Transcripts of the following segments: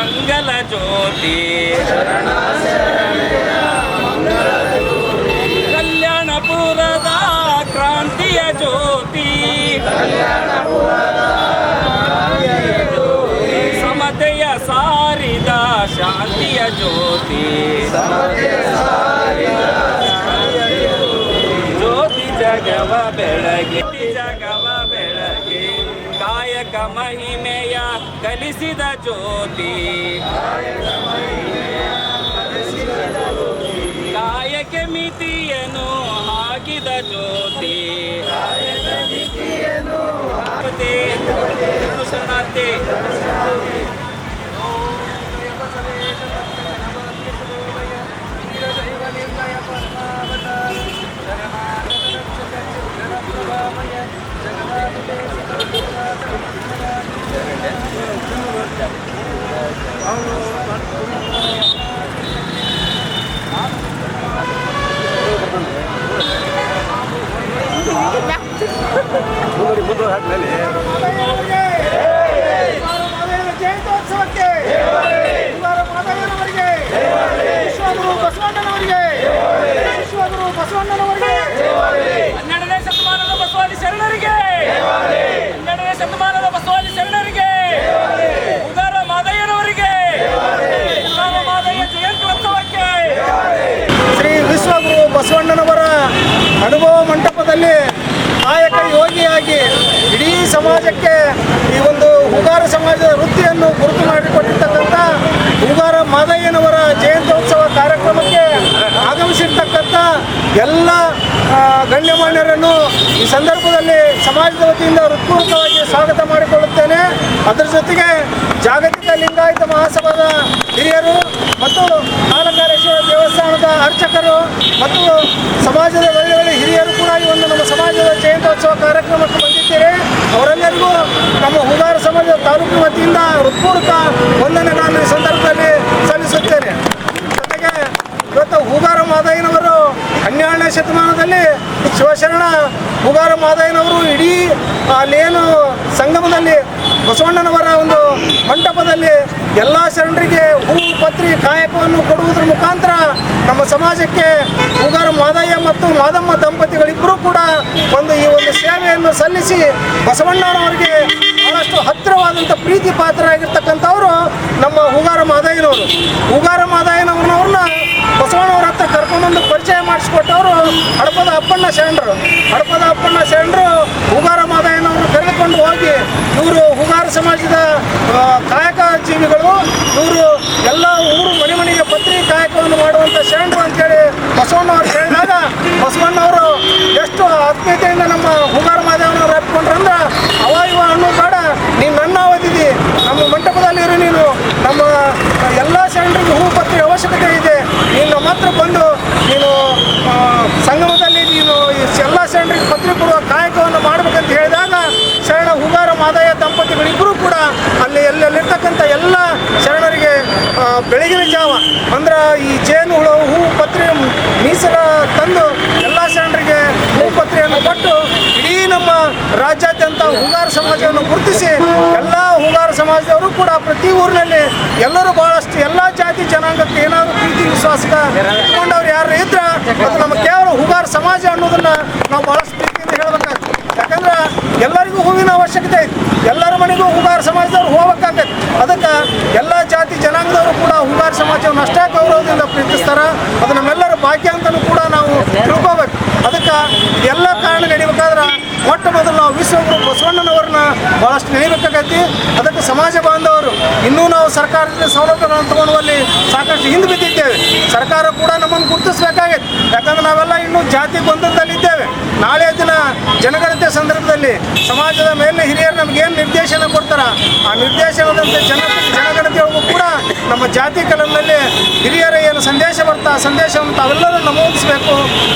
ಮಂಗಲ ಜ್ಯೋತಿ ಕಲ್ಯಾಣಪುರದ ಕ್ರಾಂತಿಯ ಜ್ಯೋತಿ ಸಮತೆಯ ಸಾರಿದ ಶಾಂತಿಯ ಜ್ಯೋತಿ ಜ್ಯೋತಿ ಜಗವ ಬೆಳಗ್ಗೆ ಕಾಯಕ ಮಹಿಮೆಯ ಕಲಿಸಿದ ಜ್ಯೋತಿ ಕಾಯಕ ಮಿತಿಯನ್ನು ಹಾಕಿದ ಜ್ಯೋತಿ ಶರಣಾರ್ಥಿ ಹನ್ನೆರಡನೇ ಶತಮಾನದ ಬಸವಾದಿ ಶರಣರಿಗೆ ಹನ್ನೆರಡನೇ ಶತಮಾನದ ಬಸವಾದಿ ಶರಣರಿಗೆ ಉಗಾರ ಮಾದಯ್ಯನವರಿಗೆ ಉಗಾರ ಮಾದಯ್ಯ ಜಯಂತ್ಯೋತ್ಸವಕ್ಕೆ ಶ್ರೀ ವಿಶ್ವಗುರು ಬಸವಣ್ಣನವರ ಅನುಭವ ಮಂಟಪದಲ್ಲಿ ನಾಯಕ ಯೋಗಿಯಾಗಿ ಇಡೀ ಸಮಾಜಕ್ಕೆ ಈ ಒಂದು ಹೂಗಾರ ಸಮಾಜದ ವೃತ್ತಿಯನ್ನು ಗುರುತು ಮಾಡಿಕೊಟ್ಟಿರ್ತಕ್ಕಂಥ ಹೂಗಾರ ಮಾದಯ್ಯನವರ ಜಯಂತ್ಯೋತ್ಸವ ಕಾರ್ಯಕ್ರಮಕ್ಕೆ ಆಗಮಿಸಿರ್ತಕ್ಕಂಥ ಎಲ್ಲ ಗಣ್ಯಮಾನ್ಯರನ್ನು ಈ ಸಂದರ್ಭದಲ್ಲಿ ಸಮಾಜದ ವತಿಯಿಂದ ಹೃತ್ಪೂರ್ವಕವಾಗಿ ಸ್ವಾಗತ ಮಾಡಿಕೊಳ್ಳುತ್ತೇನೆ. ಅದರ ಜೊತೆಗೆ ಜಾಗತಿಕ ಲಿಂಗಾಯತ ಮಹಾಸಭಾದ ಹಿರಿಯರು ಮತ್ತು ಕಾಲಕಾರೇಶ್ವರ ದೇವಸ್ಥಾನದ ಅರ್ಚಕರು ಮತ್ತು ಸಮಾಜದ ಒಳ್ಳೆ ಹಿರಿಯರು ಕೂಡ ಈ ಒಂದು ನಮ್ಮ ಸಮಾಜದ ಜಯಂತ್ಯೋತ್ಸವ ಕಾರ್ಯಕ್ರಮಕ್ಕೆ ಬಂದಿದ್ದೀರಿ. ಅವರೆಲ್ಲರಿಗೂ ನಮ್ಮ ಹೂಗಾರ ಸಮಾಜದ ತಾಲೂಕಿನ ವತಿಯಿಂದ ಹೃತ್ಪೂರ್ವಕ ವಂದನೆಗಳನ್ನು ಈ ಸಂದರ್ಭದಲ್ಲಿ ಸಲ್ಲಿಸುತ್ತೇನೆ. ಜೊತೆಗೆ ಇವತ್ತು ಹೂಗಾರ ಮಾದಯ್ಯನವರು 12ನೇ ಶತಮಾನದಲ್ಲಿ ಶಿವಶರಣ ಹೂಗಾರ ಮಾದಯ್ಯನವರು ಇಡೀ ಅಲ್ಲೇನು ಸಂಗಮದಲ್ಲಿ ಬಸವಣ್ಣನವರ ಒಂದು ಮಂಟಪದಲ್ಲಿ ಎಲ್ಲ ಶರಣರಿಗೆ ಹೂವು ಪತ್ರಿ ಕಾಯಕವನ್ನು ಕೊಡುವುದರ ಮುಖಾಂತರ ನಮ್ಮ ಸಮಾಜಕ್ಕೆ ಹೂಗಾರ ಮಾದಯ್ಯ ಮತ್ತು ಮಾದಮ್ಮ ದಂಪತಿಗಳಿಬ್ಬರೂ ಕೂಡ ಈ ಒಂದು ಸೇವೆಯನ್ನು ಸಲ್ಲಿಸಿ ಬಸವಣ್ಣನವರಿಗೆ ಬಹಳಷ್ಟು ಹತ್ತಿರವಾದಂಥ ಪ್ರೀತಿ ಪಾತ್ರರಾಗಿರ್ತಕ್ಕಂಥವರು ನಮ್ಮ ಹೂಗಾರ ಮಾದಯ್ಯನವರು. ಹೂಗಾರ ಮಾದಯ್ಯನವ್ರನ್ನ ಬಸವಣ್ಣವ್ರ ಹತ್ರ ಕರ್ಕೊಂಡ್ಬಂದು ಪರಿಚಯ ಮಾಡಿಸ್ಕೊಟ್ಟವರು ಹಡಪದ ಅಪ್ಪಣ್ಣ ಶರಣರು. ಹಡಪದ ಅಪ್ಪಣ್ಣ ಶರಣರು ಹೂಗಾರ ಮಾದಯ್ಯನವರು ಕರೆದುಕೊಂಡು ಹೋಗಿ ಇವರು ಹೂಗಾರ ಸಮಾಜದ ಕಾಯಕ ಜೀವಿಗಳು, ಇವರು ಎಲ್ಲ ಊರು ಮನೆ ಮನೆಗೆ ಪತ್ರಿ ಕಾಯಕವನ್ನು ಮಾಡುವಂಥ ಶರಣರು ಅಂತೇಳಿ ಬಸವಣ್ಣವ್ರು ಹೇಳಿದಾಗ ಬಸವಣ್ಣವರು ಎಷ್ಟು ಆತ್ಮೀಯತೆಯಿಂದ ನಮ್ಮ ಹೂಗಾರ ಮಾದಯ್ಯನವ್ರು ಹಾಕ್ಕೊಂಡ್ರಂದ್ರೆ ಅವ ಇವ ಅನ್ನೋ ಬೇಡ, ನೀನು ನನ್ನ ಅವಧಿದಿ ನಮ್ಮ ಮಂಟಪದಲ್ಲಿರು, ನೀನು ನಮ್ಮ ಎಲ್ಲ ಶರಣರಿಗೆ ಹೂ ಪತ್ರಿ ಅವಶ್ಯಕತೆ ಇದೆ, ನೀನು ನಮ್ಮ ಹತ್ರ ಬಂದು ನೀನು ಸಂಗಮದಲ್ಲಿ ನೀನು ಎಲ್ಲ ಶರಣರಿಗೆ ಪತ್ರಿ ಕೊಡುವ ಕಾಯಕವನ್ನು ಮಾಡಬೇಕಂತ ಹೇಳಿದಾಗ ಶರಣ ಹೂಗಾರ ಮಾದಯ್ಯ ದಂಪತಿಗಳಿಬ್ಬರೂ ಕೂಡ ಅಲ್ಲಿರ್ತಕ್ಕಂಥ ಎಲ್ಲ ಶರಣರಿಗೆ ಬೆಳಗಿನ ಜಾವ ಅಂದ್ರೆ ಈ ಜೇನು ಹುಳು ಹೂ ಪತ್ರಿ ಮೀಸಲ ತಂದು ಎಲ್ಲ ಶರಣರಿಗೆ ಹೂ ಪತ್ರಿಯನ್ನು ಕೊಟ್ಟು ಇಡೀ ನಮ್ಮ ರಾಜ್ಯಾದ್ಯಂತ ಹೂಗಾರ ಸಮಾಜವನ್ನು ಗುರುತಿಸಿ ಎಲ್ಲ ಹೂಗಾರ ಸಮಾಜದವರು ಕೂಡ ಪ್ರತಿ ಊರಿನಲ್ಲಿ ಎಲ್ಲರೂ ಬಹಳಷ್ಟು ಎಲ್ಲ ಜಾತಿ ಜನಾಂಗಕ್ಕೆ ಏನಾದರೂ ಪ್ರೀತಿ ವಿಶ್ವಾಸದ ಇಟ್ಕೊಂಡವ್ರು ಯಾರು ಇದ್ರೆ ಅದು ನಮ್ಮ ಕೇವಲ ಹೂಗಾರ ಸಮಾಜ ಅನ್ನೋದನ್ನ ನಾವು ಬಹಳಷ್ಟು ಪ್ರೀತಿಯಿಂದ ಹೇಳಬೇಕಾಗ್ತದೆ. ಯಾಕಂದ್ರೆ ಎಲ್ಲರಿಗೂ ಹೂವಿನ ಅವಶ್ಯಕತೆ ಐತೆ, ಎಲ್ಲರ ಮನೆಗೂ ಹೂಗಾರ ಸಮಾಜದವ್ರು ಹೋಗ್ಬೇಕಾಗತ್ತೆ. ಅದಕ್ಕೆ ಎಲ್ಲ ಜಾತಿ ಜನಾಂಗದವರು ಕೂಡ ಹೂಗಾರ ಸಮಾಜವನ್ನು ಅಷ್ಟೇ ಗೌರವದಿಂದ ಪ್ರೀತಿಸ್ತಾರೆ. ಅದು ನಮ್ಮೆಲ್ಲರ ಭಾಗ್ಯ ಅಂತಲೂ ಕೂಡ ನಾವು ತಿಳ್ಕೋಬೇಕು. ಅದಕ್ಕೆ ಎಲ್ಲ ಕಾರಣ ನಡಿಬೇಕಾದ್ರೆ ಮೊಟ್ಟ ಮೊದಲು ನಾವು ವಿಶ್ವಗುರು ಬಸವಣ್ಣನವ್ರನ್ನ ಭಾಳಷ್ಟು ನೆನಬೇಕಾಗೈತಿ. ಅದಕ್ಕೆ ಸಮಾಜ ಬಾಂಧವರು ಇನ್ನೂ ನಾವು ಸರ್ಕಾರದ ಸೌಲಭ್ಯಗಳನ್ನು ತಗೊಳ್ಳುವಲ್ಲಿ ಸಾಕಷ್ಟು ಹಿಂದೆ ಬಿದ್ದಿದ್ದೇವೆ. ಸರ್ಕಾರ ಕೂಡ ನಮ್ಮನ್ನು ಗುರುತಿಸಬೇಕಾಗೈತಿ. ಯಾಕಂದ್ರೆ ನಾವೆಲ್ಲ ಇನ್ನೂ ಜಾತಿ ಗೊಂದಲದಲ್ಲಿದ್ದೇವೆ. ನಾಳೆ ದಿನ ಜನಗಣತಿ ಸಂದರ್ಭದಲ್ಲಿ ಸಮಾಜದ ಮೇಲೆ ಹಿರಿಯರು ನಮಗೇನು ನಿರ್ದೇಶನ ಕೊಡ್ತಾರೆ ಆ ನಿರ್ದೇಶನದಂತೆ ಜನಗಣತಿಯೊಳಗೂ ಕೂಡ ನಮ್ಮ ಜಾತಿ ಕಲಂನಲ್ಲಿ ಹಿರಿಯರ ಏನು ಸಂದೇಶ ಬರ್ತಾ ಆ ಸಂದೇಶವನ್ನು ತಾವೆಲ್ಲರೂ ನಮೂದಿಸಬೇಕು.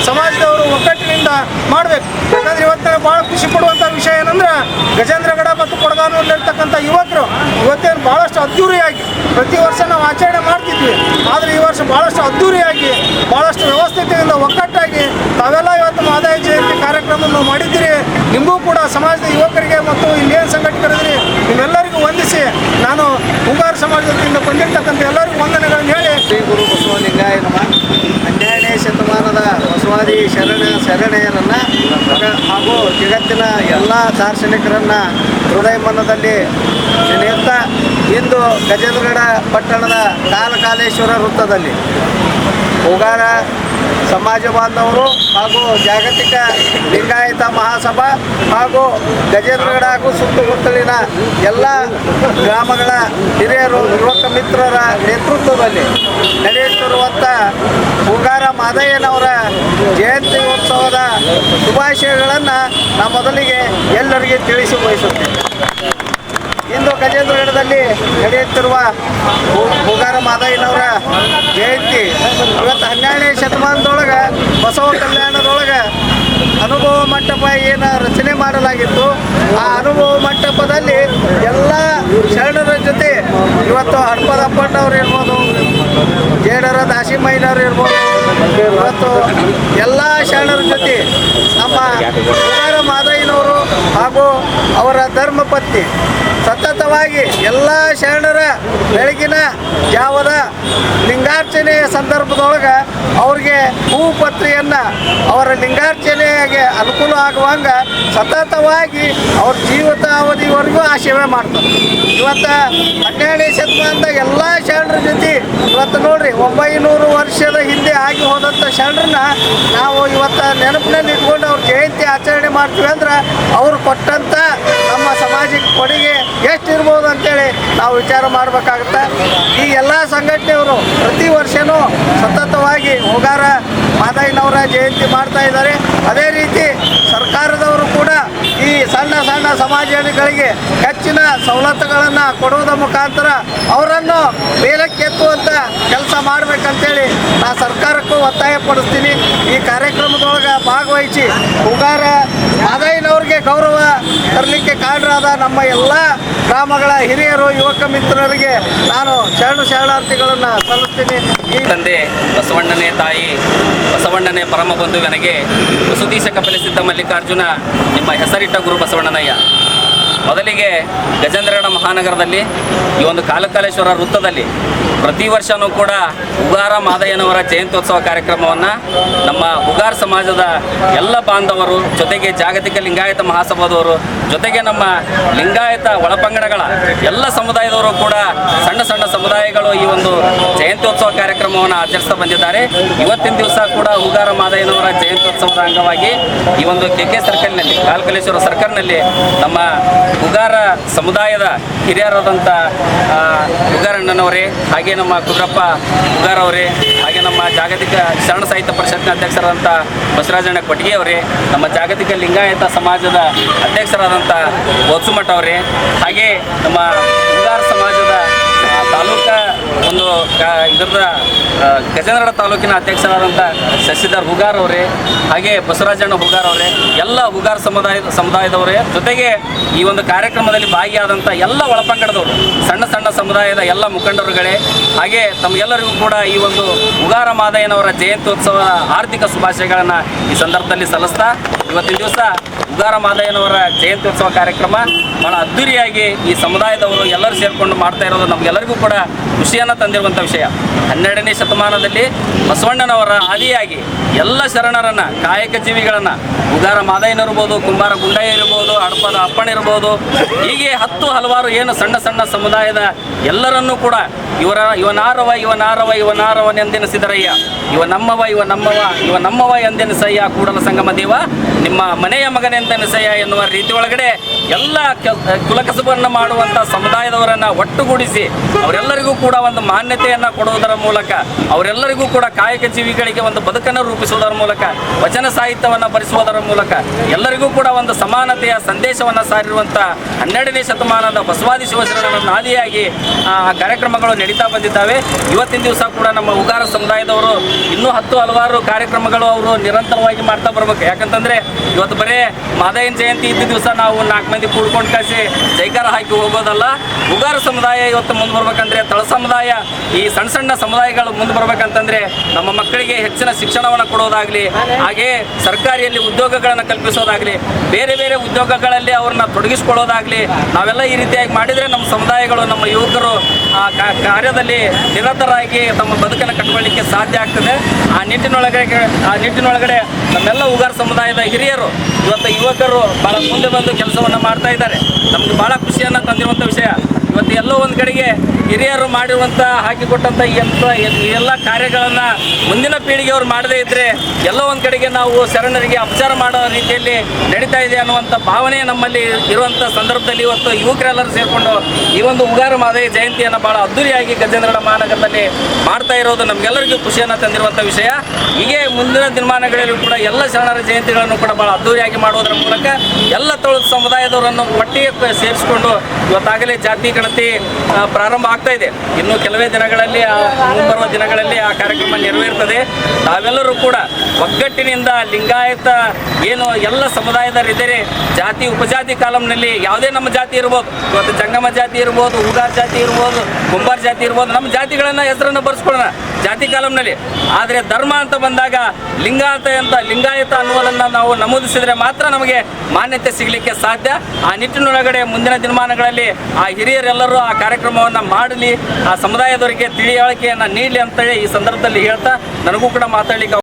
ಸಮಾಜದವರು ಒಗ್ಗಟ್ಟಿನಿಂದ ಮಾಡಬೇಕು. ಯಾಕಂದ್ರೆ ಇವತ್ತಿನ ಭಾಳ ಖುಷಿ ಪಡುವಂಥ ವಿಷಯ ಏನಂದ್ರೆ ಗಜೇಂದ್ರಗಡ ಮತ್ತು ಕೊಡಗಾನೂರಲ್ಲಿರ್ತಕ್ಕಂಥ ಯುವಕರು ಇವತ್ತೇನು ಭಾಳಷ್ಟು ಅದ್ದೂರಿಯಾಗಿ ಪ್ರತಿ ವರ್ಷ ನಾವು ಆಚರಣೆ ಮಾಡ್ತಿದ್ವಿ. ಆದರೆ ಈ ವರ್ಷ ಭಾಳಷ್ಟು ಅದ್ದೂರಿಯಾಗಿ ಭಾಳಷ್ಟು ವ್ಯವಸ್ಥಿತೆಯಿಂದ ಒಗ್ಗಟ್ಟಾಗಿ ತಾವೆಲ್ಲ ಇವತ್ತು ಮಾದಯ್ಯ ಜಯಂತಿ ಕಾರ್ಯಕ್ರಮವನ್ನು ಮಾಡಿದ್ದೀರಿ. ನಿಮಗೂ ಕೂಡ ಸಮಾಜದ ಯುವಕರಿಗೆ ಮತ್ತು ಇನ್ನೇನು ಸಂಘಟಕರಿದ್ರಿ ನಿಮ್ಮೆಲ್ಲರಿಗೂ ವಂದಿಸಿ ನಾನು ಹೂಗಾರ ಸಮಾಜದಿಂದ ಬಂದಿರ್ತಕ್ಕಂಥ ಎಲ್ಲರಿಗೂ ವಂದನೆಗಳನ್ನು ಹೇಳಿ ಶ್ರೀ ಗುರು ಬಸವಲಿಂಗಾಯ ನಮಃ. 12ನೇ ಶತಮಾನದ ಬಸವಾದಿ ಶರಣೆಯರನ್ನು ಹಾಗೂ ಜಗತ್ತಿನ ಎಲ್ಲ ದಾರ್ಶನಿಕರನ್ನು ಹೃದಯ ಮನದಲ್ಲಿ ನೆನೆಯುತ್ತಾ ಇಂದು ಗಜೇಂದ್ರಗಡ ಪಟ್ಟಣದ ಕಾಲಕಾಲೇಶ್ವರ ವೃತ್ತದಲ್ಲಿ ಹೂಗಾರ ಸಮಾಜ ಬಾಂಧವರು ಹಾಗೂ ಜಾಗತಿಕ ಲಿಂಗಾಯತ ಮಹಾಸಭಾ ಹಾಗೂ ಗಜೇಂದ್ರಗಡ ಹಾಗೂ ಸುತ್ತಮುತ್ತಲಿನ ಎಲ್ಲ ಗ್ರಾಮಗಳ ಹಿರಿಯರು ಯುವಕ ಮಿತ್ರರ ನೇತೃತ್ವದಲ್ಲಿ ನಡೆಯುತ್ತಿರುವಂಥ ಹೂಗಾರ ಮಾದಯ್ಯನವರ ಜಯಂತಿ ಉತ್ಸವದ ಶುಭಾಶಯಗಳನ್ನು ನಾನು ಮೊದಲಿಗೆ ಎಲ್ಲರಿಗೆ ತಿಳಿಸಿ ಬಯಸುತ್ತೇನೆ. ಇಂದು ಗಜೇಂದ್ರಗಡದಲ್ಲಿ ನಡೆಯುತ್ತಿರುವ ಹೂಗಾರ ಮಾದಯ್ಯನವರ ಜಯಂತಿ ಇವತ್ತು 12ನೇ ಶತಮಾನದೊಳಗೆ ಬಸವ ಕಲ್ಯಾಣದೊಳಗೆ ಅನುಭವ ಮಂಟಪ ಏನು ರಚನೆ ಮಾಡಲಾಗಿತ್ತು. ಆ ಅನುಭವ ಮಂಟಪದಲ್ಲಿ ಎಲ್ಲ ಶರಣರ ಜೊತೆ ಇವತ್ತು ಹಡಪದ ಅಪ್ಪಣ್ಣವ್ರು ಇರ್ಬೋದು, ಜೇಡರ ದಾಸಿಮಯ್ಯನವ್ರು ಇರ್ಬೋದು, ಇವತ್ತು ಎಲ್ಲ ಶರಣರ ಜೊತೆ ನಮ್ಮ ಹೂಗಾರ ಮಾದಯ್ಯನವರು ಹಾಗೂ ಅವರ ಧರ್ಮಪತ್ನಿ ಸತತವಾಗಿ ಎಲ್ಲ ಶರಣರ ಬೆಳಗಿನ ಜಾವದ ಲಿಂಗಾರ್ಚನೆಯ ಸಂದರ್ಭದೊಳಗೆ ಅವ್ರಿಗೆ ಹೂಪತ್ರೆಯನ್ನು ಅವರ ಲಿಂಗಾರ್ಚನೆಗೆ ಅನುಕೂಲ ಆಗುವಂಗ ಸತತವಾಗಿ ಅವ್ರ ಜೀವಿತಾವಧಿವರೆಗೂ ಆ ಸೇವೆ ಮಾಡ್ತಾರೆ. ಇವತ್ತು 12ನೇ ಶತಮಾನದ ಎಲ್ಲ ಶರಣರ ಜೊತೆ ಇವತ್ತು ನೋಡ್ರಿ 900 ವರ್ಷದ ಹಿಂದೆ ಆಗಿ ಹೋದಂಥ ಶರಣರನ್ನ ನಾವು ಇವತ್ತು ನೆನಪಿನಲ್ಲಿ ಇಟ್ಕೊಂಡು ಅವ್ರ ಜಯಂತಿ ಆಚರಣೆ ಮಾಡ್ತೀವಿ ಅಂದ್ರೆ ಅವರು ಕೊಟ್ಟಂಥ ನಮ್ಮ ಸಮಾಜಕ್ಕೆ ಕೊಡುಗೆ ಎಷ್ಟಿರ್ಬೋದು ಅಂತೇಳಿ ನಾವು ವಿಚಾರ ಮಾಡಬೇಕಾಗುತ್ತೆ. ಈ ಎಲ್ಲ ಸಂಘಟನೆಯವರು ಪ್ರತಿ ವರ್ಷವೂ ಸತತವಾಗಿ ಹೂಗಾರ ಮಾದಯ್ಯನವರ ಜಯಂತಿ ಮಾಡ್ತಾ ಇದ್ದಾರೆ. ಅದೇ ರೀತಿ ಸರ್ಕಾರದವರು ಕೂಡ ಈ ಸಣ್ಣ ಸಣ್ಣ ಸಮಾಜಗಳಿಗೆ ಹೆಚ್ಚಿನ ಸವಲತ್ತುಗಳನ್ನು ಕೊಡುವುದರ ಮುಖಾಂತರ ಅವರನ್ನು ಮೇಲಕ್ಕೆತ್ತುವಂಥ ಕೆಲಸ ಮಾಡಬೇಕಂತೇಳಿ ನಾನು ಸರ್ಕಾರಕ್ಕೂ ಒತ್ತಾಯ ಪಡಿಸ್ತೀನಿ. ಈ ಕಾರ್ಯಕ್ರಮದೊಳಗೆ ಭಾಗವಹಿಸಿ ಹೂಗಾರ ಮಾದಯ್ಯನವ್ರಿಗೆ ಗೌರವ ತರಲಿಕ್ಕೆ ಕಾರಣರಾದ ನಮ್ಮ ಎಲ್ಲ ಗ್ರಾಮಗಳ ಹಿರಿಯರು ಯುವಕ ಮಿತ್ರರಿಗೆ ನಾನು ಶರಣಾರ್ಥಿಗಳನ್ನು ಸಲ್ಲಿಸ್ತೀನಿ. ಈ ತಂದೆ ಬಸವಣ್ಣನೇ ತಾಯಿ ಬಸವಣ್ಣನೇ ಪರಮ ಬಂಧುವನಿಗೆ ವಸುದೀಶ ಕಪಿಲಸಿದ್ಧ ಮಲ್ಲಿಕಾರ್ಜುನ ನಿಮ್ಮ ಹೆಸರಿಟ್ಟ ಗುರು ಬಸವಣ್ಣನಯ್ಯ. ಮೊದಲಿಗೆ ಗಜೇಂದ್ರಗಡ ಮಹಾನಗರದಲ್ಲಿ ಈ ಒಂದು ಕಾಲಕಾಲೇಶ್ವರ ವೃತ್ತದಲ್ಲಿ ಪ್ರತಿ ವರ್ಷವೂ ಕೂಡ ಹೂಗಾರ ಮಾದಯ್ಯನವರ ಜಯಂತ್ಯೋತ್ಸವ ಕಾರ್ಯಕ್ರಮವನ್ನು ನಮ್ಮ ಹೂಗಾರ ಸಮಾಜದ ಎಲ್ಲ ಬಾಂಧವರು ಜೊತೆಗೆ ಜಾಗತಿಕ ಲಿಂಗಾಯತ ಮಹಾಸಭಾದವರು ಜೊತೆಗೆ ನಮ್ಮ ಲಿಂಗಾಯತ ಒಳಪಂಗಡಗಳ ಎಲ್ಲ ಸಮುದಾಯದವರು ಕೂಡ ಸಣ್ಣ ಸಣ್ಣ ಸಮುದಾಯಗಳು ಈ ಒಂದು ಜಯಂತ್ಯೋತ್ಸವ ಕಾರ್ಯಕ್ರಮವನ್ನು ಆಚರಿಸ್ತಾ ಬಂದಿದ್ದಾರೆ. ಇವತ್ತಿನ ದಿವಸ ಕೂಡ ಹೂಗಾರ ಮಾದಯ್ಯನವರ ಜಯಂತ್ಯೋತ್ಸವದ ಅಂಗವಾಗಿ ಈ ಒಂದು KK ಸರ್ಕಲ್ನಲ್ಲಿ ಕಾಲಕಾಲೇಶ್ವರ ಸರ್ಕಲ್ನಲ್ಲಿ ನಮ್ಮ ಹೂಗಾರ ಸಮುದಾಯದ ಹಿರಿಯರಾದಂಥ ಹೂಗಾರಣ್ಣನವರೇ, ಹಾಗೆ ನಮ್ಮ ಕುದ್ರಪ್ಪ ಹೂಗಾರ ಅವರೇ, ಹಾಗೆ ನಮ್ಮ ಜಾಗತಿಕ ಶರಣ ಸಾಹಿತ್ಯ ಪರಿಷತ್ನ ಅಧ್ಯಕ್ಷರಾದಂಥ ಬಸವರಾಜಣ್ಣ ಕೊಟ್ಟಿಗೆ ಅವರೇ, ನಮ್ಮ ಜಾಗತಿಕ ಲಿಂಗಾಯತ ಸಮಾಜದ ಅಧ್ಯಕ್ಷರಾದಂಥ ಬೋತ್ಸುಮಠ ಅವರೇ, ಹಾಗೆ ನಮ್ಮ ಹೂಗಾರ ಸಮಾಜದ ತಾಲೂಕಾ ಒಂದು ಇದರದ ಗಜೇಂದ್ರಗಡ ತಾಲೂಕಿನ ಅಧ್ಯಕ್ಷರಾದಂಥ ಶಶಿಧರ್ ಹೂಗಾರ್ ಅವರೇ, ಹಾಗೆ ಬಸವರಾಜಣ್ಣ ಹೂಗಾರ್ ಅವರೇ, ಎಲ್ಲ ಹೂಗಾರ ಸಮುದಾಯದವರೇ, ಜೊತೆಗೆ ಈ ಒಂದು ಕಾರ್ಯಕ್ರಮದಲ್ಲಿ ಭಾಗಿಯಾದಂಥ ಎಲ್ಲ ಒಳಪಂಗಡದವರು ಸಣ್ಣ ಸಣ್ಣ ಸಮುದಾಯದ ಎಲ್ಲ ಮುಖಂಡರುಗಳೇ, ಹಾಗೆ ತಮಗೆಲ್ಲರಿಗೂ ಕೂಡ ಈ ಒಂದು ಹೂಗಾರ ಮಾದಯ್ಯನವರ ಜಯಂತ್ಯೋತ್ಸವ ಆರ್ಥಿಕ ಶುಭಾಶಯಗಳನ್ನು ಈ ಸಂದರ್ಭದಲ್ಲಿ ಸಲ್ಲಿಸ್ತಾ ಇವತ್ತಿನ ದಿವಸ ಹೂಗಾರ ಮಾದಯ್ಯನವರ ಜಯಂತ್ಯೋತ್ಸವ ಕಾರ್ಯಕ್ರಮ ಭಾಳ ಅದ್ದೂರಿಯಾಗಿ ಈ ಸಮುದಾಯದವರು ಎಲ್ಲರೂ ಸೇರಿಕೊಂಡು ಮಾಡ್ತಾ ಇರೋದು ನಮಗೆಲ್ಲರಿಗೂ ಕೂಡ ಖುಷಿಯನ್ನು ತಂದಿರುವಂಥ ವಿಷಯ. 12ನೇ ಶತಮಾನದಲ್ಲಿ ಬಸವಣ್ಣನವರ ಆದಿಯಾಗಿ ಎಲ್ಲ ಶರಣರನ್ನು ಕಾಯಕ ಜೀವಿಗಳನ್ನು ಹೂಗಾರ ಮಾದಯ್ಯನಿರ್ಬೋದು, ಕುಂಬಾರ ಗುಂಡಯ್ಯ ಇರ್ಬೋದು, ಹಡಪದ ಅಪ್ಪಣ್ಣ ಇರ್ಬೋದು, ಹೀಗೆ ಹಲವಾರು ಏನು ಸಣ್ಣ ಸಣ್ಣ ಸಮುದಾಯದ ಎಲ್ಲರನ್ನೂ ಕೂಡ ಇವನಾರವನೆಂದೆನಿಸಿದರಯ್ಯ, ನಮ್ಮವ ಎಂದೆನಿಸಯ್ಯ, ಕೂಡಲ ಸಂಗಮ ದೇವ ನಿಮ್ಮ ಮನೆಯ ಮಗನೆಂದೆನಿಸಯ್ಯ ಎನ್ನುವ ರೀತಿ ಒಳಗಡೆ ಎಲ್ಲ ಕುಲಕಸಬನ್ನು ಮಾಡುವಂಥ ಸಮುದಾಯದವರನ್ನು ಒಟ್ಟುಗೂಡಿಸಿ ಅವರೆಲ್ಲರಿಗೂ ಕೂಡ ಒಂದು ಮಾನ್ಯತೆಯನ್ನು ಕೊಡುವುದರ ಮೂಲಕ, ಅವರೆಲ್ಲರಿಗೂ ಕೂಡ ಕಾಯಕ ಜೀವಿಗಳಿಗೆ ಒಂದು ಬದುಕನ್ನು ರೂಪಿಸುವುದರ ಮೂಲಕ, ವಚನ ಸಾಹಿತ್ಯವನ್ನು ಬರೆಸುವುದರ ಮೂಲಕ ಎಲ್ಲರಿಗೂ ಕೂಡ ಒಂದು ಸಮಾನತೆಯ ಸಂದೇಶವನ್ನು ಸಾರಿರುವಂಥ 12ನೇ ಶತಮಾನದ ಬಸವಾದಿ ಶಿವಶರಣರ ಆದಿಯಾಗಿ ಕಾರ್ಯಕ್ರಮಗಳು ನಡೀತಾ ಬಂದಿದ್ದಾವೆ. ಇವತ್ತಿನ ದಿವಸ ಕೂಡ ನಮ್ಮ ಉಗಾರ ಸಮುದಾಯದವರು ಇನ್ನೂ ಹಲವಾರು ಕಾರ್ಯಕ್ರಮಗಳು ಅವರು ನಿರಂತರವಾಗಿ ಮಾಡ್ತಾ ಬರ್ಬೇಕು. ಯಾಕಂತಂದರೆ ಇವತ್ತು ಬರೀ ಮಾದಯ್ಯನ ಜಯಂತಿ ಇದ್ದ ದಿವಸ ನಾವು 4 ಮಂದಿ ಕೂಡ್ಕೊಂಡು ಕಳಿಸಿ ಜೈಕಾರ ಹಾಕಿ ಹೋಗೋದಲ್ಲ. ಉಗಾರ ಸಮುದಾಯ ಇವತ್ತು ಮುಂದೆ ಬರ್ಬೇಕಂದ್ರೆ, ತಳ ಸಮುದಾಯ, ಈ ಸಣ್ಣ ಸಣ್ಣ ಸಮುದಾಯಗಳು ಮುಂದೆ ಬರ್ಬೇಕಂತಂದರೆ ನಮ್ಮ ಮಕ್ಕಳಿಗೆ ಹೆಚ್ಚಿನ ಶಿಕ್ಷಣವನ್ನು ಕೊಡೋದಾಗಲಿ, ಹಾಗೆ ಸರ್ಕಾರಿಯಲ್ಲಿ ಉದ್ಯೋಗಗಳನ್ನು ಕಲ್ಪಿಸೋದಾಗಲಿ, ಬೇರೆ ಬೇರೆ ಉದ್ಯೋಗಗಳಲ್ಲಿ ಅವ್ರನ್ನ ತೊಡಗಿಸ್ಕೊಳ್ಳೋದಾಗಲಿ, ನಾವೆಲ್ಲ ಈ ರೀತಿಯಾಗಿ ಮಾಡಿದರೆ ನಮ್ಮ ಸಮುದಾಯಗಳು, ನಮ್ಮ ಯುವಕರು ಕಾರ್ಯದಲ್ಲಿ ನಿರತರಾಗಿ ತಮ್ಮ ಬದುಕನ್ನು ಕಟ್ಟಿಕೊಳ್ಳಲಿಕ್ಕೆ ಸಾಧ್ಯ ಆಗ್ತದೆ. ಆ ನಿಟ್ಟಿನೊಳಗಡೆ ನಮ್ಮೆಲ್ಲ ಉಗಾರ ಸಮುದಾಯದ ಹಿರಿಯರು ಇವತ್ತು ಯುವಕರು ಭಾಳ ಮುಂದೆ ಬಂದು ಕೆಲಸವನ್ನು ಮಾಡ್ತಾ ಇದ್ದಾರೆ. ನಮ್ಗೆ ಭಾಳ ಖುಷಿಯನ್ನು ತಂದಿರುವಂಥ ವಿಷಯ. ಇವತ್ತು ಎಲ್ಲೋ ಒಂದು ಕಡೆಗೆ ಹಿರಿಯರು ಮಾಡಿರುವಂಥ ಹಾಕಿಕೊಟ್ಟಂಥ ಈ ಎಲ್ಲ ಕಾರ್ಯಗಳನ್ನು ಮುಂದಿನ ಪೀಳಿಗೆಯವರು ಮಾಡದೇ ಇದ್ದರೆ ಎಲ್ಲೋ ಒಂದು ಕಡೆಗೆ ನಾವು ಶರಣರಿಗೆ ಅಪಚಾರ ಮಾಡೋ ರೀತಿಯಲ್ಲಿ ನಡೀತಾ ಇದೆ ಅನ್ನುವಂಥ ಭಾವನೆ ನಮ್ಮಲ್ಲಿ ಇರುವಂಥ ಸಂದರ್ಭದಲ್ಲಿ ಇವತ್ತು ಯುವಕರೆಲ್ಲರೂ ಸೇರಿಕೊಂಡು ಈ ಒಂದು ಉಗಾರ ಮಾದಯ್ಯ ಜಯಂತಿಯನ್ನು ಭಾಳ ಅದ್ದೂರಿಯಾಗಿ ಗಜೇಂದ್ರಗಡ ಮಹಾನಗರದಲ್ಲಿ ಮಾಡ್ತಾ ಇರೋದು ನಮಗೆಲ್ಲರಿಗೂ ಖುಷಿಯನ್ನು ತಂದಿರುವಂಥ ವಿಷಯ. ಹೀಗೆ ಮುಂದಿನ ದಿನಮಾನಗಳಲ್ಲಿ ಕೂಡ ಎಲ್ಲ ಶರಣರ ಜಯಂತಿಗಳನ್ನು ಕೂಡ ಭಾಳ ಅದ್ದೂರಿಯಾಗಿ ಮಾಡೋದರ ಮೂಲಕ ಎಲ್ಲ ತೊಳೆದ ಸಮುದಾಯದವರನ್ನು ಒಟ್ಟಿಗೆ ಸೇರಿಸಿಕೊಂಡು ಇವತ್ತಾಗಲೇ ಜಾತಿ ಗಣತಿ ಪ್ರಾರಂಭ ಆಗ್ತಾ ಇದೆ. ಇನ್ನು ಕೆಲವೇ ದಿನಗಳಲ್ಲಿ ಮುಂಬರುವ ದಿನಗಳಲ್ಲಿ ಆ ಕಾರ್ಯಕ್ರಮ ನೆರವೇರ್ತದೆ. ತಾವೆಲ್ಲರೂ ಕೂಡ ಒಗ್ಗಟ್ಟಿನಿಂದ ಲಿಂಗಾಯತ ಏನು ಎಲ್ಲ ಸಮುದಾಯದವರಿದ್ದಾರೆ, ಜಾತಿ ಉಪಜಾತಿ ಕಾಲಂನಲ್ಲಿ ಯಾವುದೇ ನಮ್ಮ ಜಾತಿ ಇರ್ಬೋದು, ಇವತ್ತು ಜಂಗಮ ಜಾತಿ ಇರ್ಬೋದು, ಉಗಾರ ಜಾತಿ ಇರ್ಬೋದು, ಕುಂಬಾರ ಜಾತಿ ಇರ್ಬೋದು, ನಮ್ಮ ಜಾತಿಗಳನ್ನು ಹೆಸರನ್ನು ಬರೆಸ್ಕೊಳ್ಳೋಣ ಜಾತಿ ಕಾಲಂನಲ್ಲಿ. ಆದರೆ ಧರ್ಮ ಅಂತ ಬಂದಾಗ ಲಿಂಗಾಯತ ಅನ್ನುವುದನ್ನು ನಾವು ನಮೂದಿಸಿದರೆ ಮಾತ್ರ ನಮಗೆ ಮಾನ್ಯತೆ ಸಿಗಲಿಕ್ಕೆ ಸಾಧ್ಯ. ಆ ನಿಟ್ಟಿನೊಳಗಡೆ ಮುಂದಿನ ದಿನಮಾನಗಳಲ್ಲಿ ಆ ಹಿರಿಯರೆಲ್ಲರೂ ಆ ಕಾರ್ಯಕ್ರಮವನ್ನು ಮಾಡಲಿ, ಆ ಸಮುದಾಯದವರಿಗೆ ತಿಳಿವಳಿಕೆಯನ್ನು ನೀಡಲಿ ಅಂತೇಳಿ ಈ ಸಂದರ್ಭದಲ್ಲಿ ಹೇಳ್ತಾ ನನಗೂ ಕೂಡ ಮಾತಾಡಲಿಕ್ಕೆ